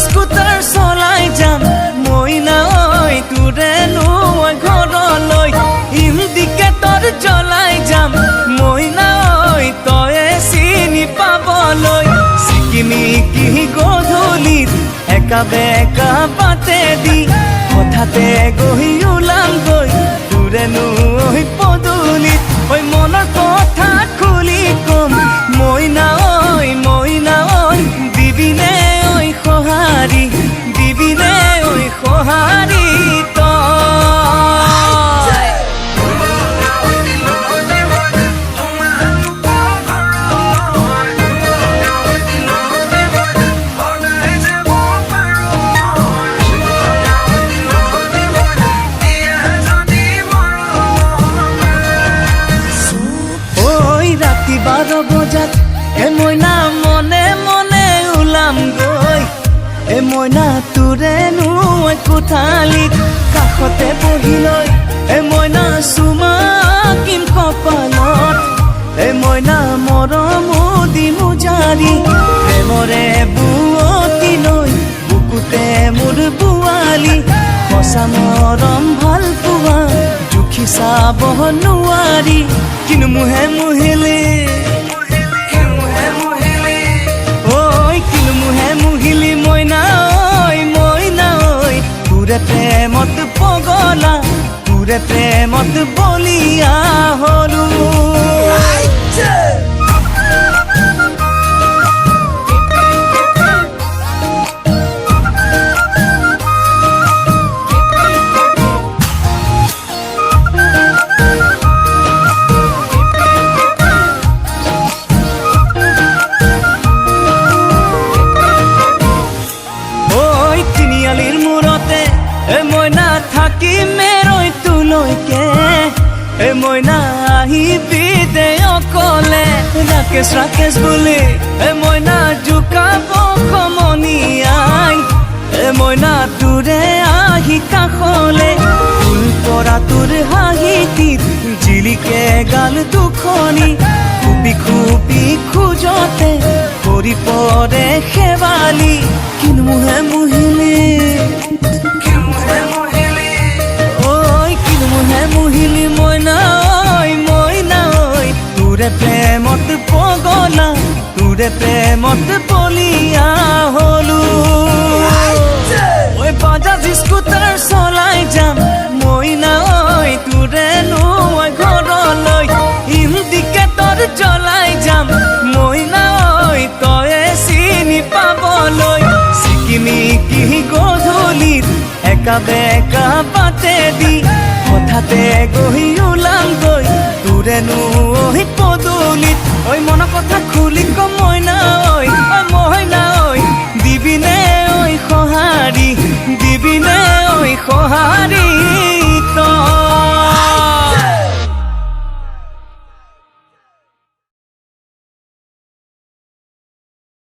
scooter চলাই যাম মই নাই তোৰে নোৱা ঘৰলৈ ইণ্ডিকেটৰ জ্বলাই যাম মই নাই তয়ে চিনি পাবলৈ চিকিমি কি গধূলিত একা বেকা বাটেদি হঠাতে গৈ ওলামগৈ তোৰে নৈ পদূলিত ঐ মনৰ কথা খুলি কম মই নাই দিবিনে সহাৰি দিবিনে ঐ সহাৰি ৰাতি 12 বজাত মইনা মনে মনে ওলাম গৈ মইনা তোৰে নৈ কোঠালিত কাষতে বহি লৈ মইনা চুমা কিম কপালত মইনা মৰম দিম জাৰি প্ৰেমৰে বুৱতি লৈ বুকুতে মোৰ বোৱালি সঁচা মৰম ভাল পোৱা জুখি চাব নোৱাৰি কিনো মুহে মুহিলে মুহিলি মইনা ঐ তোৰে প্ৰেমত পগলা তোৰে প্ৰেমত বলিয়া হলো মইনা থাকি মেৰৈ তোলৈকে মইনা আহিবি দে অকলে ৰাকেশ বুলি মইনা জোকাব সমনীয়াই মইনা তোৰে আহি কাষলে ফুল পৰা তোৰ হাঁহিটিত জিলিকে গাল দুখনি খুবি খুবি খোজতে কৰি পৰে শেৱালি কিনো মুহে মুহিলি মুহিলি মইনা ঐ তোৰে প্ৰেমত পগলা তোৰে প্ৰেমত বলিয়া হলো ঐ বাজাজ স্কুটাৰ চলাই যাম মইনা ঐ তোৰে নৈ ঘৰলৈ ইণ্ডিকেটৰ জ্বলাই যাম মইনা ঐ তয়ে চিনি পাবলৈ চিকিমি কি গধূলিত একা বেকা বাটেদি হঠাতে গৈ ওলামগৈ তোৰে নৈ পদূলিত ঐ মনৰ কথা